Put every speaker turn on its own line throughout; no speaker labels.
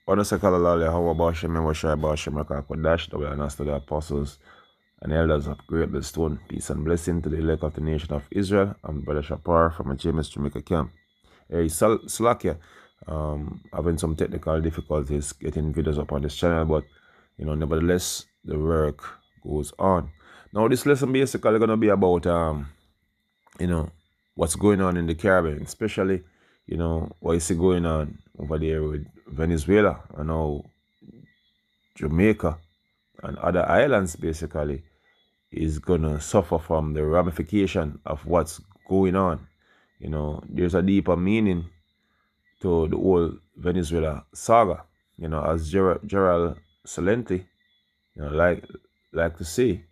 Onasakalala, how about Shem, Washai, Bashem, Rakakodash, the way and to the apostles and elders of Great Stone. Peace and blessing to the elect of the nation of Israel. I'm Brother Shapar from a James Jamaica camp. Hey, Slakia, having some technical difficulties getting videos up on this channel, but nevertheless, the work goes on. Now, this lesson basically going to be about what's going on in the Caribbean, especially what you see going on over there with Venezuela and now Jamaica and other islands basically is gonna suffer from the ramification of what's going on. There's a deeper meaning to the whole Venezuela saga. As Gerald Salenti, like to say,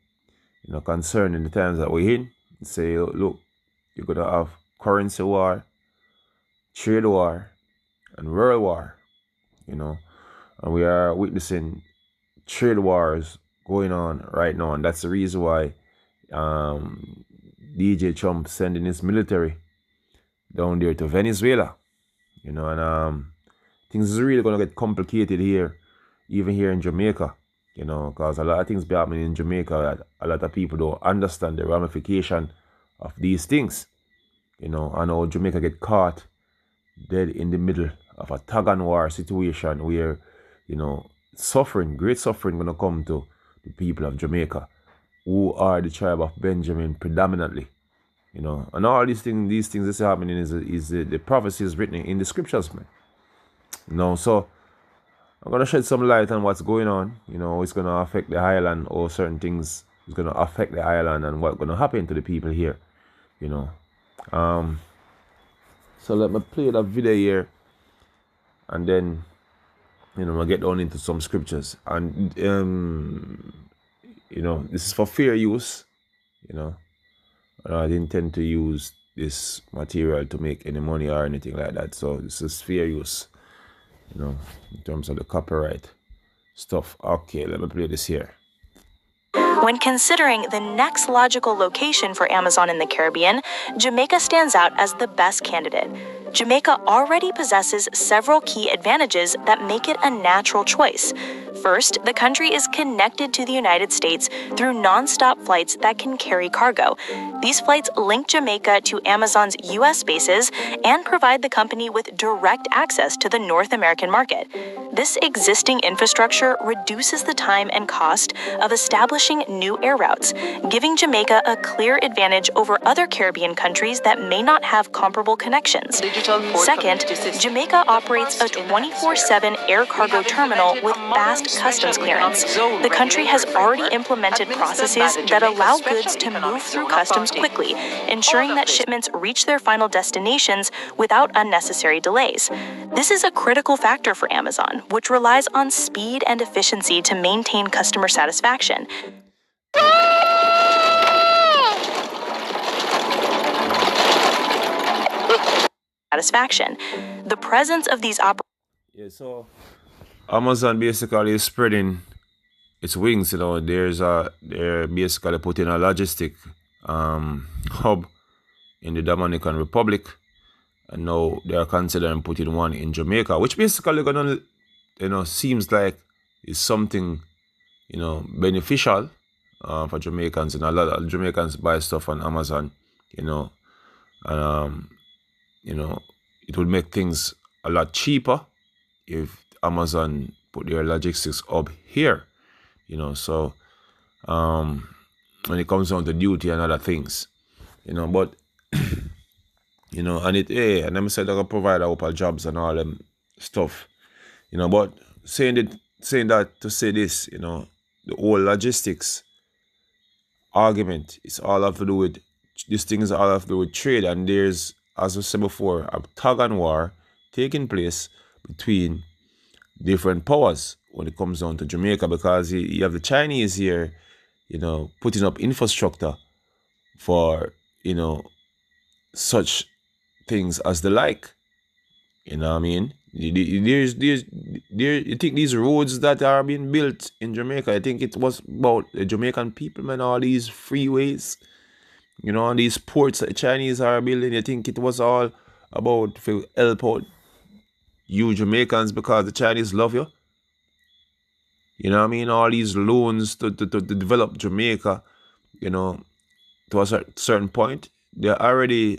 concerning the times that we're in, say, look, you're gonna have currency war, trade war, and world war, and we are witnessing trade wars going on right now, and that's the reason why DJ Trump sending his military down there to Venezuela, and things is really gonna get complicated here, even here in Jamaica, because a lot of things be happening in Jamaica that a lot of people don't understand the ramification of these things, and how Jamaica get caught dead in the middle of a tug and war situation where, great suffering gonna come to the people of Jamaica, who are the tribe of Benjamin predominantly, and all these things that's happening is the prophecies written in the scriptures, man. So I'm gonna shed some light on what's going on, it's gonna affect the island, or certain things is gonna affect the island and what's gonna happen to the people here, So let me play that video here, and then we'll get down into some scriptures. And this is for fair use. I didn't intend to use this material to make any money or anything like that. So this is fair use, in terms of the copyright stuff. Okay, let me play this here.
When considering the next logical location for Amazon in the Caribbean, Jamaica stands out as the best candidate. Jamaica already possesses several key advantages that make it a natural choice. First, the country is connected to the United States through non-stop flights that can carry cargo. These flights link Jamaica to Amazon's U.S. bases and provide the company with direct access to the North American market. This existing infrastructure reduces the time and cost of establishing new air routes, giving Jamaica a clear advantage over other Caribbean countries that may not have comparable connections. Second, Jamaica operates a 24/7 air cargo terminal with fast customs clearance. The country has already implemented processes that allow goods to move through customs quickly, ensuring that shipments reach their final destinations without unnecessary delays. This is a critical factor for Amazon, which relies on speed and efficiency to maintain customer satisfaction. The presence of these
so Amazon basically is spreading its wings. They're basically putting a logistic hub in the Dominican Republic, and now they are considering putting one in Jamaica, which basically gonna seems like is something beneficial for Jamaicans. And a lot of Jamaicans buy stuff on Amazon, and it would make things a lot cheaper if Amazon put their logistics up here, so when it comes down to duty and other things, but and I'm saying they're gonna provide a couple jobs and all them stuff, but saying that to say this, the whole logistics argument is all have to do with these things, all have to do with trade, and there's, as we said before, a tug and war taking place between different powers when it comes down to Jamaica, because you have the Chinese here, putting up infrastructure for, such things as the like. You know what I mean? You think these roads that are being built in Jamaica, I think it was about the Jamaican people, man, all these freeways, and these ports that the Chinese are building, you think it was all about to help out you Jamaicans because the Chinese love you. You know what I mean? All these loans to develop Jamaica, you know, to a certain point, they're already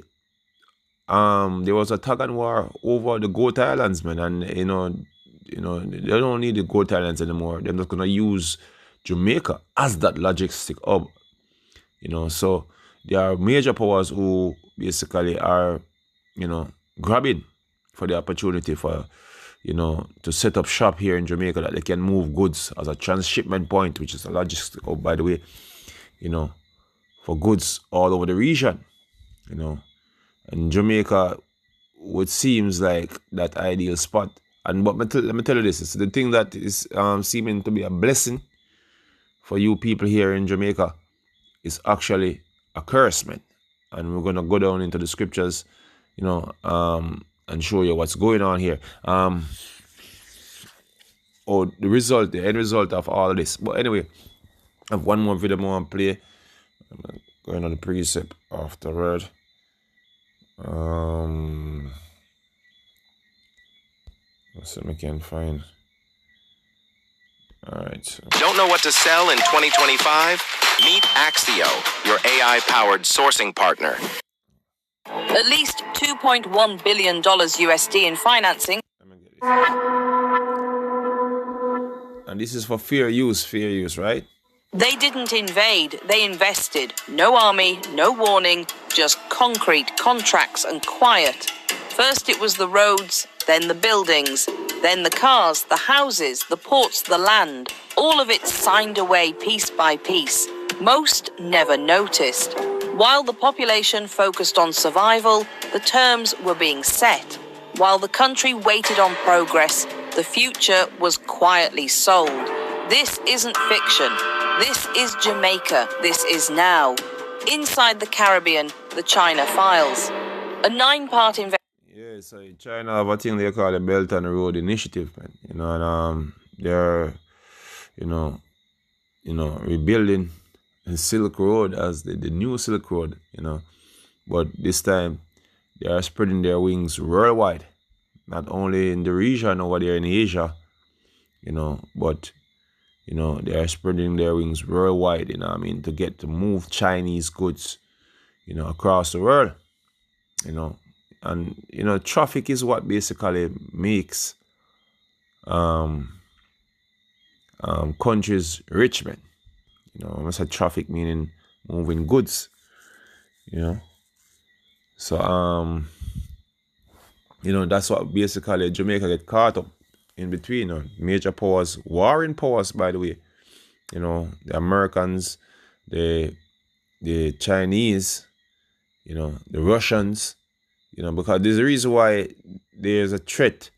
there was a tug and war over the Goat Islands, man, and you know, they don't need the Goat Islands anymore. They're not gonna use Jamaica as that logistic hub. You know, so there are major powers who basically are, you know, grabbing for the opportunity for, you know, to set up shop here in Jamaica that they can move goods as a transshipment point, which is a logistic hub, by the way, you know, for goods all over the region, you know. And Jamaica, it seems like that ideal spot. And but let me tell you this: it's the thing that is seeming to be a blessing for you people here in Jamaica is actually a curse, man. And we're gonna go down into the scriptures, you know, and show you what's going on here. The end result of all of this. But anyway, I have one more video I want to play. I'm going on the precept afterward. Let's see if I can find. All right.
Don't know what to sell in 2025? Meet Axio, your AI-powered sourcing partner.
At least $2.1 billion USD in financing.
And this is for fair use, right?
They didn't invade, they invested. No army, no warning, just concrete, contracts and quiet. First it was the roads, then the buildings, then the cars, the houses, the ports, the land. All of it signed away piece by piece. Most never noticed. While the population focused on survival, the terms were being set. While the country waited on progress, the future was quietly sold. This isn't fiction. This is Jamaica. This is now. Inside the Caribbean, the China Files. A 9-part investigation.
Yeah, so China have a thing they call the Belt and Road Initiative, man. You know, and they're, you know, rebuilding the Silk Road as the new Silk Road, you know. But this time, they are spreading their wings worldwide. Not only in the region over there in Asia, you know, but, you know, they are spreading their wings worldwide, you know what I mean, to move Chinese goods, you know, across the world, you know. And, you know, traffic is what basically makes countries rich, man. You know, when I say traffic meaning moving goods, you know. So, you know, that's what basically Jamaica get caught up in between. You know, major powers, warring powers, by the way. You know, the Americans, the Chinese, you know, the Russians, you know, because there's a reason why there's a threat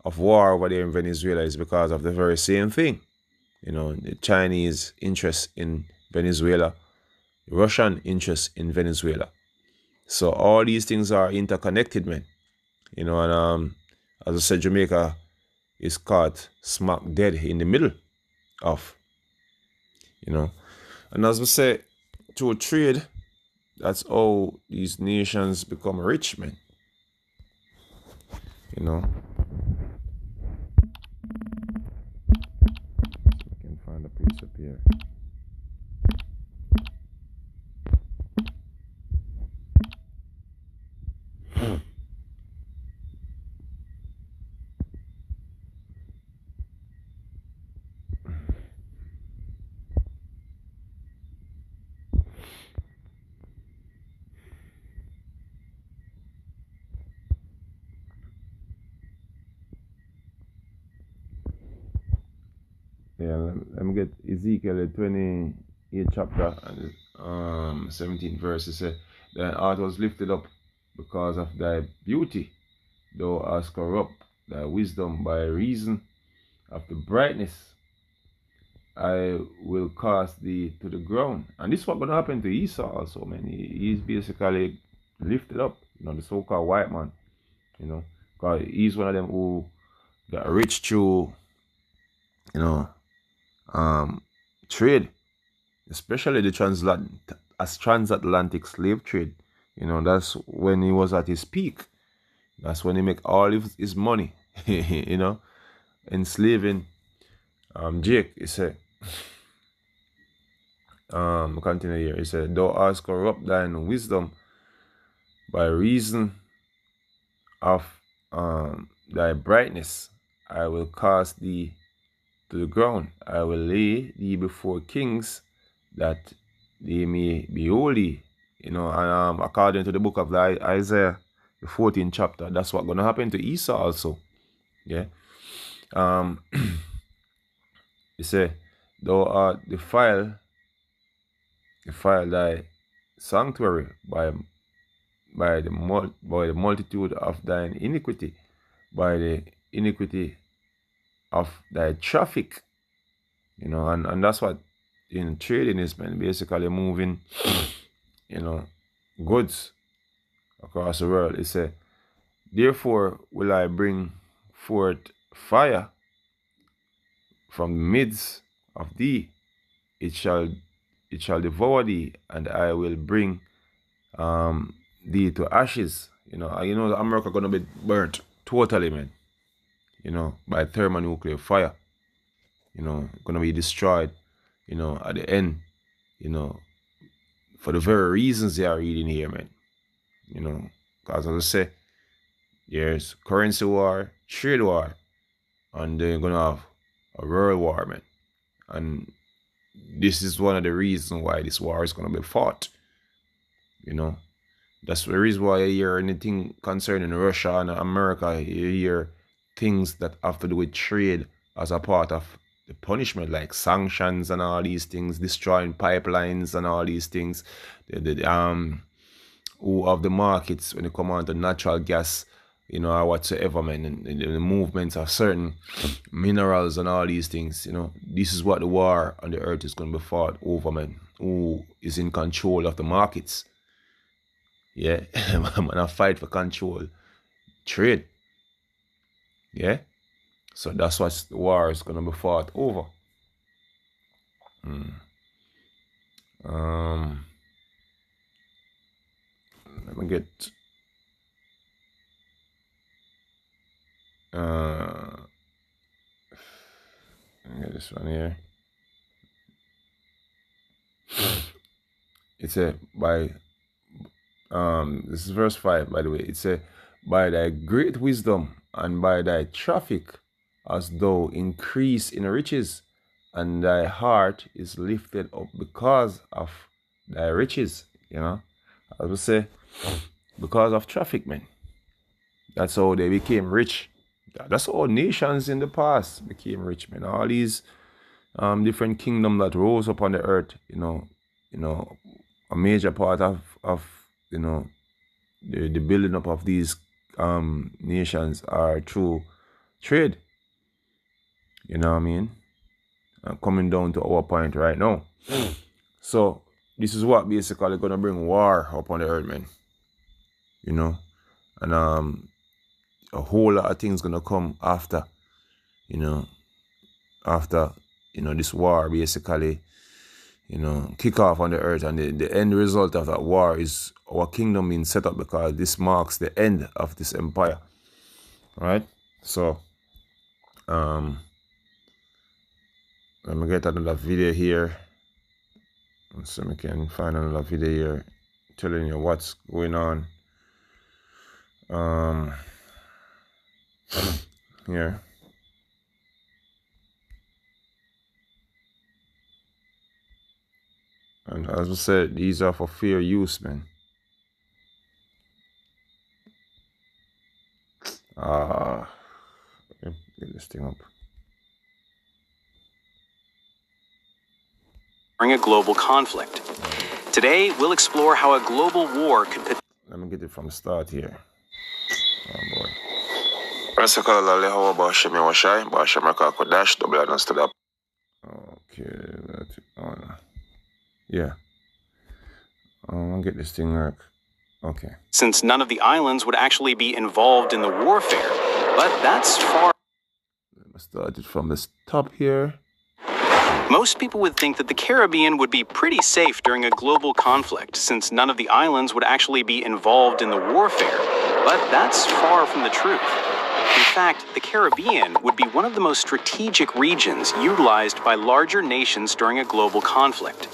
of war over there in Venezuela is because of the very same thing. You know, the Chinese interest in Venezuela, the Russian interest in Venezuela. So all these things are interconnected, man. You know, and as I said, Jamaica is caught smack dead in the middle of, you know. And as we say, through trade, that's how these nations become rich, man. You know. I can find a precept here. Yeah, let me get Ezekiel 28 chapter and 17 verse. It says, "Thine heart was lifted up because of thy beauty. Thou hast corrupt thy wisdom by reason of the brightness. I will cast thee to the ground." And this is what's going to happen to Esau also, man. He's basically lifted up, you know, the so-called white man, you know, because he's one of them who got rich through, you know, trade, especially the transatlantic slave trade. You know, that's when he was at his peak. That's when he make all of his money. you know, enslaving Jake. He said, continue here. He said, thou hast corrupt thine wisdom by reason of thy brightness. I will cast thee to the ground. I will lay thee before kings, that they may behold thee. You know, and according to the book of Isaiah, the 14th chapter, that's what's going to happen to Esau also. Yeah. He said, thou art defile thy sanctuary by the multitude of thine iniquity, by the iniquity of thy traffic. You know, and that's what in trading is, man, basically moving, you know, goods across the world. It said, therefore will I bring forth fire from the midst of thee, it shall devour thee, and I will bring thee to ashes. You know, America gonna be burnt totally, man. You know, by thermonuclear fire. You know, gonna be destroyed, you know, at the end, you know, for the very reasons they are reading here, man. You know, because as I say, there's currency war, trade war, and they're gonna have a world war, man. And this is one of the reasons why this war is gonna be fought. You know, that's the reason why you hear anything concerning Russia and America, you hear things that have to do with trade as a part of the punishment, like sanctions and all these things, destroying pipelines and all these things. Who of the markets when it comes on to natural gas, you know, or whatsoever, man, and the movements of certain minerals and all these things, you know, this is what the war on the earth is going to be fought over, man. Who is in control of the markets? Yeah, I'm gonna fight for control, trade. Yeah, so that's what the war is gonna be fought over. Let me get this one here. It's a this is verse 5, by the way. It says, by thy great wisdom and by thy traffic hast thou increased in riches, and thy heart is lifted up because of thy riches. You know, as we say, because of traffic, man. That's how they became rich. That's how nations in the past became rich, man. All these different kingdoms that rose up on the earth, you know, a major part of you know, the building up of these nations are through trade. You know what I mean? Coming down to our point right now. So this is what basically gonna bring war up on the earth, man. You know, and a whole lot of things gonna come after. You know, this war basically, you know, kick off on the earth, and the end result of that war is our kingdom being set up, because this marks the end of this empire. All right, so let me get another video here, so we can find another video here telling you what's going on here. And as I said, these are for fair use, man. Get this thing up.
During a global conflict. Today, we'll explore how a global war could...
Let me get it from the start here. Oh boy. Okay, that's on. Yeah. I'll get this thing work. Okay.
Since none of the islands would actually be involved in the warfare, but that's far...
Let me start it from the top here.
Most people would think that the Caribbean would be pretty safe during a global conflict, since none of the islands would actually be involved in the warfare, but that's far from the truth.
In fact, the Caribbean would be one of the most strategic regions utilized by larger nations during a global conflict.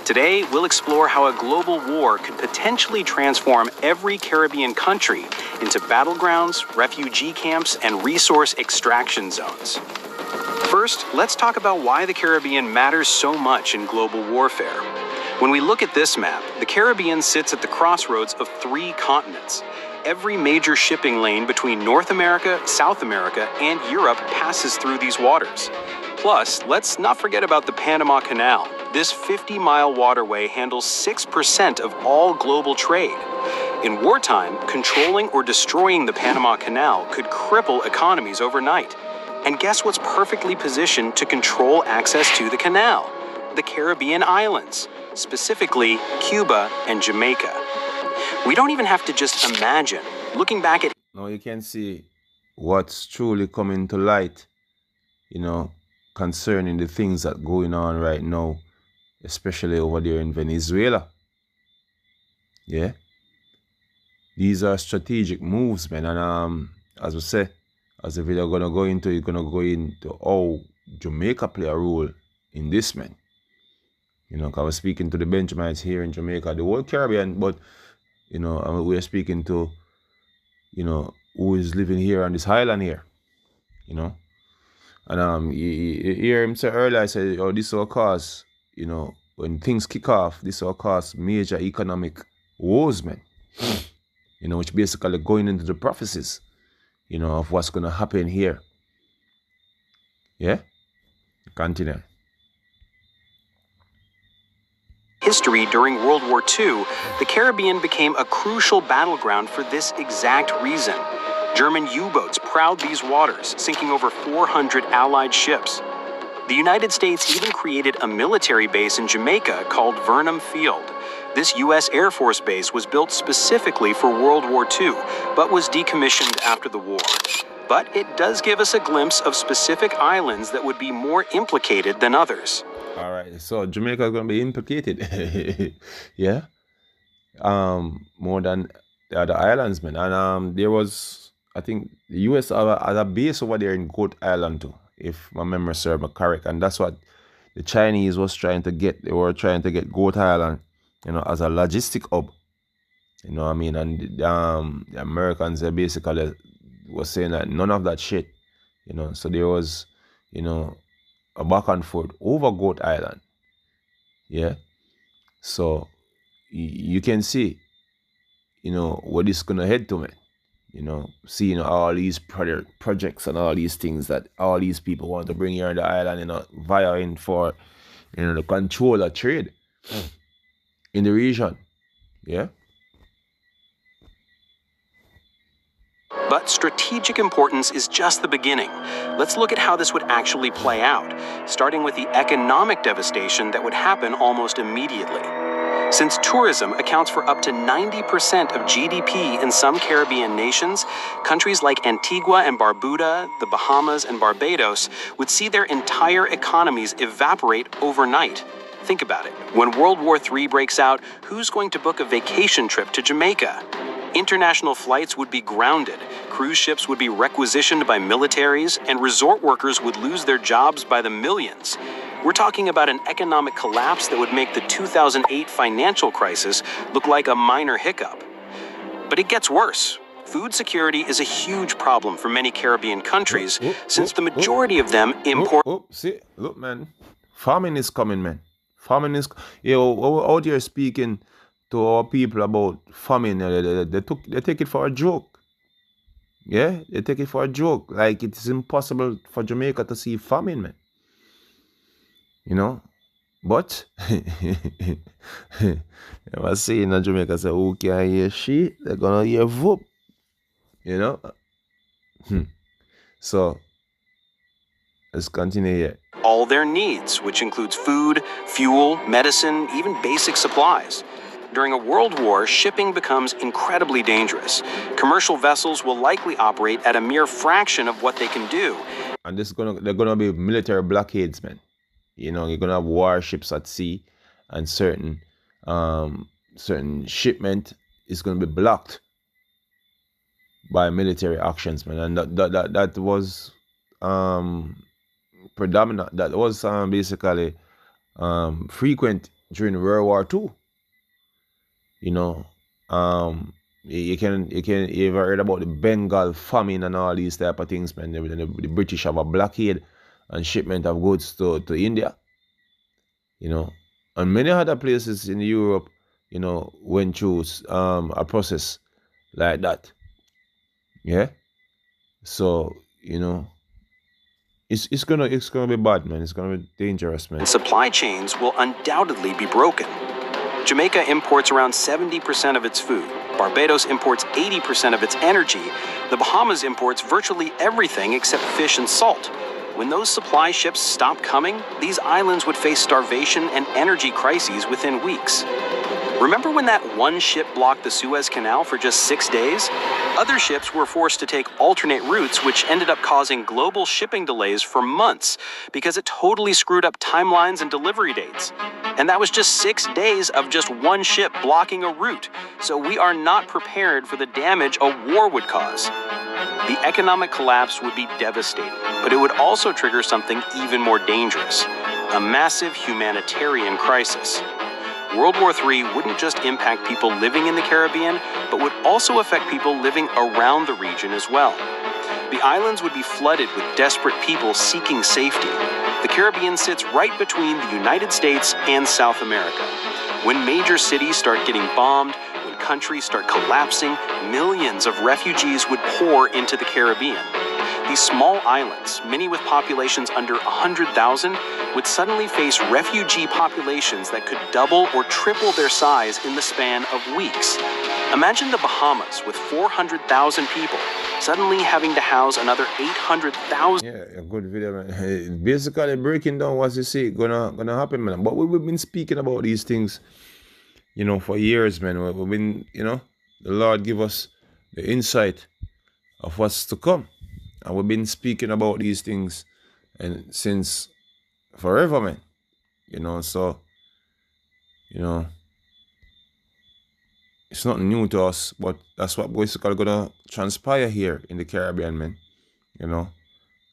Today, we'll explore how a global war could potentially transform every Caribbean country into battlegrounds, refugee camps, and resource extraction zones. First, let's talk about why the Caribbean matters so much in global warfare. When we look at this map, the Caribbean sits at the crossroads of 3 continents. Every major shipping lane between North America, South America, and Europe passes through these waters. Plus, let's not forget about the Panama Canal. This 50-mile waterway handles 6% of all global trade. In wartime, controlling or destroying the Panama Canal could cripple economies overnight. And guess what's perfectly positioned to control access to the canal? The Caribbean islands, specifically Cuba and Jamaica. We don't even have to just imagine. Looking back at...
Now you can see what's truly coming to light, concerning the things that are going on right now, especially over there in Venezuela. Yeah? These are strategic moves, man. And as we say, as the video gonna go into, you're gonna go into how Jamaica play a role in this, man. Because I was speaking to the Benjamites here in Jamaica, the whole Caribbean, but we're speaking to, who is living here on this island here, And you hear him say earlier, I said, oh, this will cause, when things kick off, this will cause major economic woes, man. Which basically going into the prophecies, of what's going to happen here. Yeah? Continue.
History during World War II, the Caribbean became a crucial battleground for this exact reason. German U-boats prowled these waters, sinking over 400 Allied ships. The United States even created a military base in Jamaica called Vernam Field. This U.S. Air Force base was built specifically for World War II, but was decommissioned after the war. But it does give us a glimpse of specific islands that would be more implicated than others.
All right, so Jamaica is going to be implicated. Yeah? More than the other islands, man. And there was, I think, the U.S. had a base over there in Goat Island too, if my memory serves me correct. And that's what the Chinese was trying to get. They were trying to get Goat Island, as a logistic hub. You know what I mean? And the Americans, they basically was saying that none of that shit. So there was, a back and forth over Goat Island. Yeah. So you can see, where this is gonna head to, man. Seeing all these projects and all these things that all these people want to bring here on the island, vying for, the control of trade in the region. Yeah.
But strategic importance is just the beginning. Let's look at how this would actually play out, starting with the economic devastation that would happen almost immediately. Since tourism accounts for up to 90% of GDP in some Caribbean nations, countries like Antigua and Barbuda, the Bahamas and Barbados would see their entire economies evaporate overnight. Think about it. When World War III breaks out, who's going to book a vacation trip to Jamaica? International flights would be grounded, cruise ships would be requisitioned by militaries, and resort workers would lose their jobs by the millions. We're talking about an economic collapse that would make the 2008 financial crisis look like a minor hiccup. But it gets worse. Food security is a huge problem for many Caribbean countries, since the majority of them import...
See, look, man. Famine is coming, man. Famine is... out here speaking to our people about famine, they take it for a joke. Yeah, they take it for a joke. Like it's impossible for Jamaica to see famine, man. But I was saying in Jamaica, say, who can hear shit? They're gonna hear whoop. So let's continue here.
All their needs, which includes food, fuel, medicine, even basic supplies. During a world war, shipping becomes incredibly dangerous. Commercial vessels will likely operate at a mere fraction of what they can do.
And they're gonna be military blockades, man. You're gonna have warships at sea, and certain shipment is gonna be blocked. by military actions, man, and that was predominant. That was basically frequent during World War II. You know, you ever heard about the Bengal famine and all these type of things, man? The British have a blockade and shipment of goods to India. You know, and many other places in Europe, you know, went through a process like that. Yeah. So, you know, it's gonna be bad, man. It's gonna be dangerous, man.
Supply chains will undoubtedly be broken. Jamaica imports around 70% of its food. Barbados imports 80% of its energy. The Bahamas imports virtually everything except fish and salt. When those supply ships stop coming, these islands would face starvation and energy crises within weeks. Remember when that one ship blocked the Suez Canal for just 6 days? Other ships were forced to take alternate routes, which ended up causing global shipping delays for months because it totally screwed up timelines and delivery dates. And that was just 6 days of just one ship blocking a route. So we are not prepared for the damage a war would cause. The economic collapse would be devastating, but it would also trigger something even more dangerous: a massive humanitarian crisis. World War III wouldn't just impact people living in the Caribbean, but would also affect people living around the region as well. The islands would be flooded with desperate people seeking safety. The Caribbean sits right between the United States and South America. When major cities start getting bombed, when countries start collapsing, millions of refugees would pour into the Caribbean. These small islands, many with populations under 100,000, would suddenly face refugee populations that could double or triple their size in the span of weeks. Imagine the Bahamas with 400,000 people suddenly having to house another 800,000.
Yeah, a good video, man. Basically breaking down what you see gonna happen, man. But we've been speaking about these things, you know, for years, man. We've been, you know, the Lord give us the insight of what's to come. And we've been speaking about these things and since forever, man. You know, so, you know, it's not new to us, but that's what basically gonna transpire here in the Caribbean, man. You know,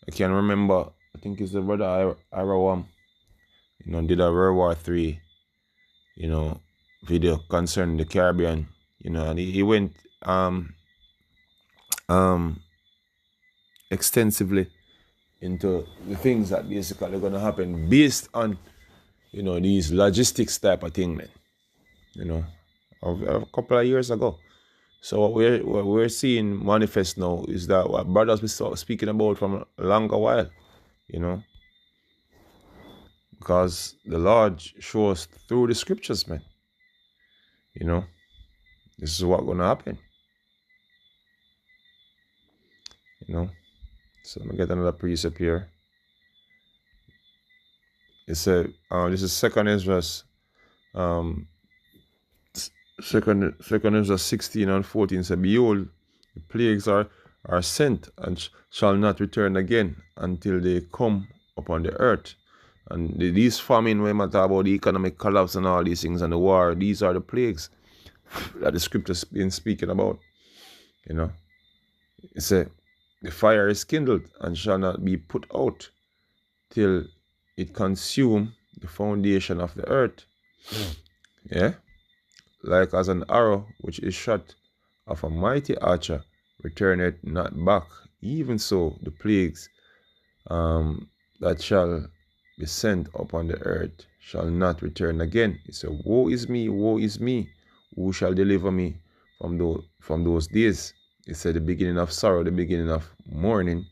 I can remember, I think it's the brother Irawam, you know, did a World War III, you know, video concerning the Caribbean, you know, and he went extensively into the things that basically are gonna happen based on, you know, these logistics type of thing, man. You know, a couple of years ago. So what we're seeing manifest now is that what brothers been speaking about from a longer while, you know, because the Lord shows through the scriptures, man. You know, this is what's gonna happen. You know, so let me get another precept here. It said, this is Second Ezra, Second Ezra 16 and 14 said, behold, the plagues are sent and shall not return again until they come upon the earth. And these famine, when we talk about the economic collapse and all these things and the war, these are the plagues that the scriptures been speaking about. You know, it said, the fire is kindled and shall not be put out till it consume the foundation of the earth. Yeah, like as an arrow which is shot of a mighty archer returneth not back, even so the plagues that shall be sent upon the earth shall not return again. It said, woe is me, who shall deliver me from those days? It said, the beginning of sorrow, the beginning of mourning,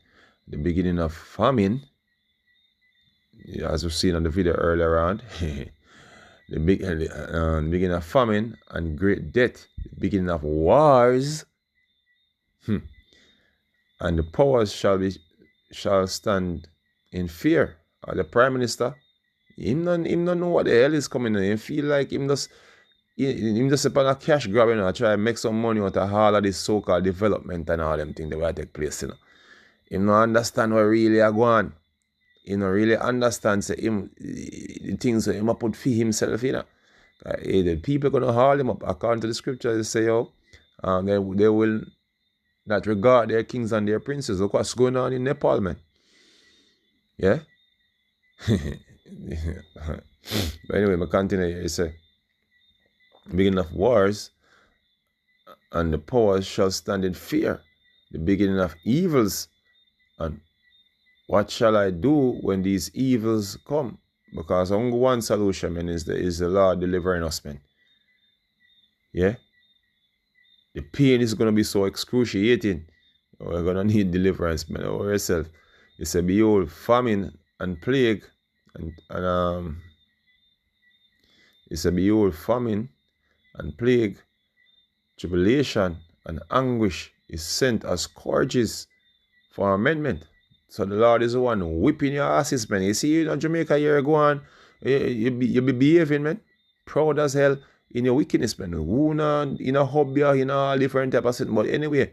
the beginning of famine, as we've seen on the video earlier on. The beginning of famine and great death, the beginning of wars, and the powers shall stand in fear. The prime minister, him don't know what the hell is coming. He feel like him just upon a cash grab, you know, try to make some money out of all of this so-called development and all them things that will take place, you know. Him don't understand what really are going on. He don't really understand the things that him put for himself, you know. The people gonna haul him up according to the scripture. They say, they will that regard their kings and their princes. Look what's going on in Nepal, man. Yeah? But anyway, I continue here. It say, beginning of wars and the powers shall stand in fear. The beginning of evils. And what shall I do when these evils come? Because only one solution, man, is the Lord delivering us, man. Yeah? The pain is going to be so excruciating. We're going to need deliverance, man, over yourself. It said, behold, famine and plague, and it said, behold, famine and plague, tribulation and anguish is sent as scourges for amendment. So the Lord is the one whipping your asses, man. You see, in Jamaica, you're going, you be behaving, man, proud as hell in your wickedness, man. Who in a hobby, all different type of thing. But anyway,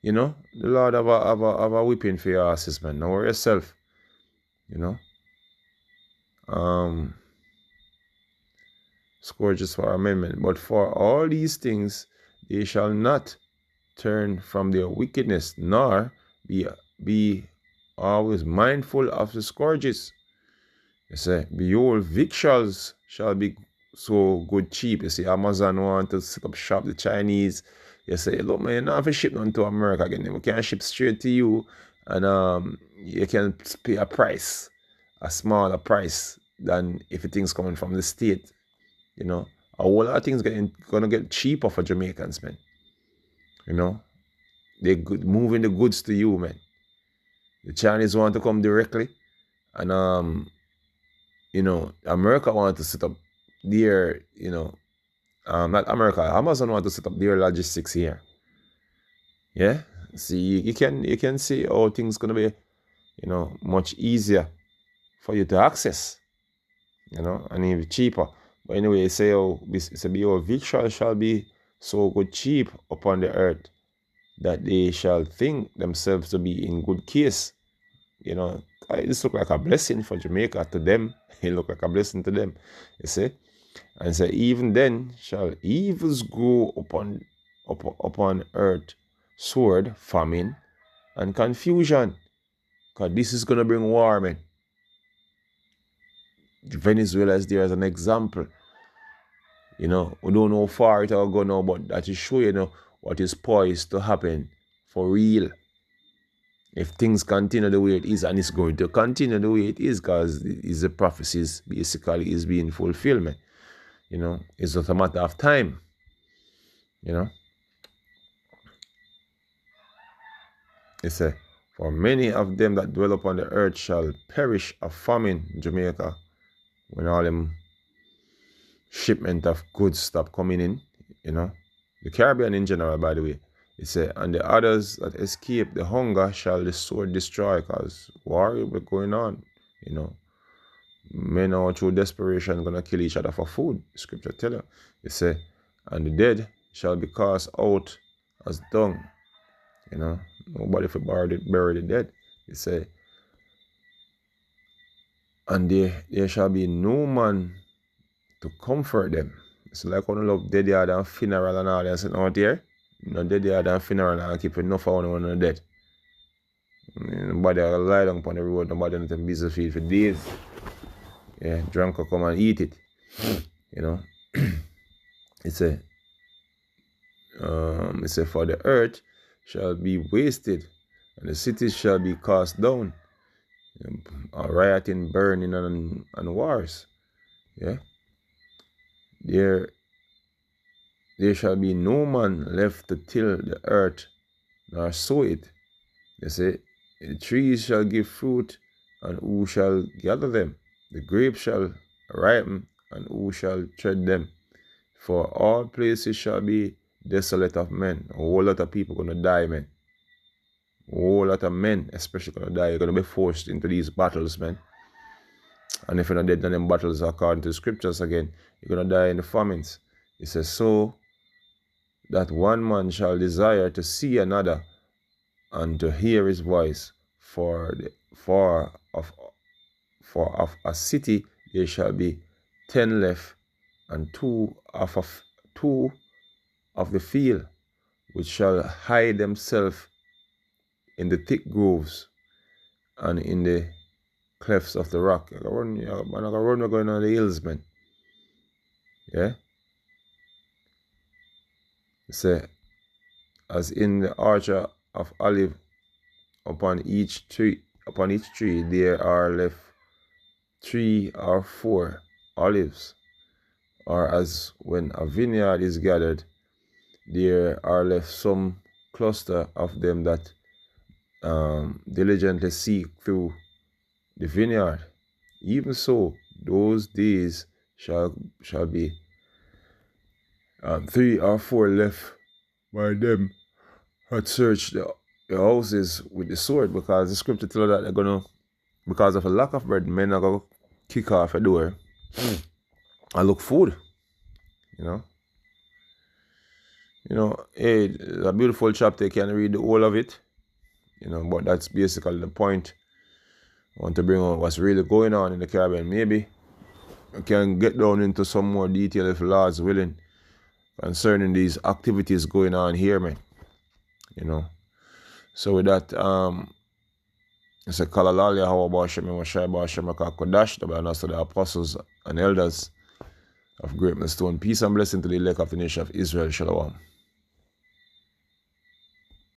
you know, the Lord have a whipping for your asses, man. Know yourself, you know. Scourges for amendment. But for all these things, they shall not turn from their wickedness, nor be always mindful of the scourges. You say, behold, victuals shall be so good cheap. You see, Amazon want to set up shop, the Chinese. You say, look, man, you don't have to ship none to America again. We can ship straight to you, and you can pay a price, a smaller price than if things coming from the state. You know, a whole lot of things gonna get cheaper for Jamaicans, man. You know, they moving the goods to you, man. The Chinese want to come directly, and you know, America want to set up their, you know, not America, Amazon want to set up their logistics here. Yeah, see, you can see how things gonna be, you know, much easier for you to access, you know, and even cheaper. But anyway, say, behold, victual shall be so good cheap upon the earth, that they shall think themselves to be in good case. You know, this look like a blessing for Jamaica to them. It look like a blessing to them, you see. And say, even then shall evils grow upon earth, sword, famine, and confusion. Because this is going to bring war, man. Venezuela is there as an example. You know, we don't know how far it will go now, but that is show you know what is poised to happen for real. If things continue the way it is, and it's going to continue the way it is, because the prophecies basically is being fulfilled. You know, it's just a matter of time. You know, it says, for many of them that dwell upon the earth shall perish of famine in Jamaica, when all them shipment of goods stop coming in. You know, the Caribbean in general, by the way. It says, and the others that escape the hunger shall the sword destroy, because war will be going on. You know, men are through desperation going to kill each other for food. Scripture tell you. It says, and the dead shall be cast out as dung. You know, nobody for bury the dead. It say, and there shall be no man to comfort them. It's like when you love dead yard and funeral and all that sitting out there. You know, dead yard and funeral and keep enough of one on dead. Nobody will lie down upon the road, nobody on the busy field for days. Yeah, drunk will come and eat it. You know. It say, for the earth shall be wasted, and the cities shall be cast down, rioting, burning, and wars. Yeah. There shall be no man left to till the earth, nor sow it. They say, the trees shall give fruit, and who shall gather them? The grapes shall ripen, and who shall tread them? For all places shall be desolate of men. A whole lot of people gonna die, man. A whole lot of men, especially, gonna die. You're gonna be forced into these battles, man. And if you're not dead in them battles according to the scriptures again, you're gonna die in the famines. It says, so that one man shall desire to see another, and to hear his voice. For of a city there shall be 10 left, and two of the field. which shall hide themselves in the thick groves and in the clefts of the rock. I'm gonna run on the hills, man. Yeah? It say, as in the orchard of olive, upon each tree there are left 3 or 4 olives, or as when a vineyard is gathered, there are left some cluster of them that diligently seek through the vineyard. Even so, those days shall be 3 or 4 left by them that search the houses with the sword, because the scripture tells that they're gonna, because of a lack of bread, men are gonna kick off a door and look food. You know, hey, it's a beautiful chapter. You can read the whole of it. But that's basically the point. I want to bring on what's really going on in the Caribbean. Maybe I can get down into some more detail, if Lord's willing, concerning these activities going on here, man. So with that, it's a Kalalalia, how about Shem, Mashai, Bashem, Kodash, the apostles and elders of Great Millstone. Peace and blessing to the elect of the nation of Israel. Shalom.